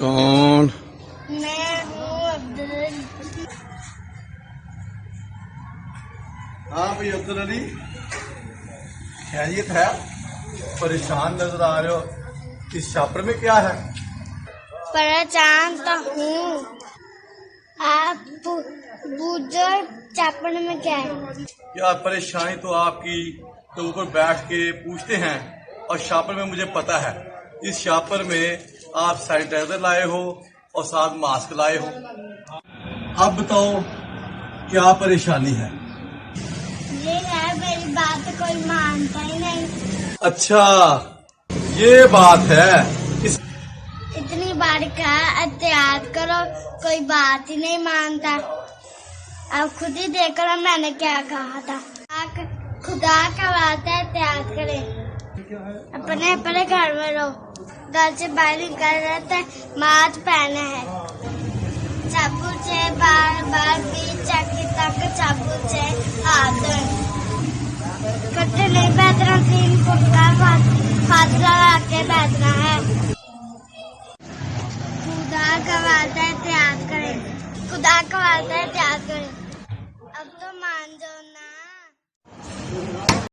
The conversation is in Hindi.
कौन? मैं हूँ अब्दुल। हाँ भाई अब्दुल अली, खैरियत है? परेशान नजर आ रहे हो। इस छापर में क्या है? परेशान तो हूँ। आप पूछो चापड़ में क्या है। यार परेशानी तो आपकी तो ऊपर बैठ के पूछते हैं, और शापर में मुझे पता है। इस शापर में आप सैनिटाइजर लाए हो और साथ मास्क लाए हो। अब बताओ क्या परेशानी है? ये है, मेरी बात कोई मानता ही नहीं। अच्छा ये बात है। इतनी बार कहा एहतियात करो, कोई बात ही नहीं मानता। अब खुद ही देख लो मैंने क्या कहा था। खुदा का वास्ता एहतियात करें, अपने अपने घर में रहो। घर से बाहर निकल रहे थे, मास्क पहने है। साबुन से बार बार बीच चक्की तक साबुन से हाथ धोए। कट्टे नहीं बैठना, 3 फुट का हाथ लगा के बैठना है। खुदा का वास्ता एहतियात करें, खुदा का वास्ता एहतियात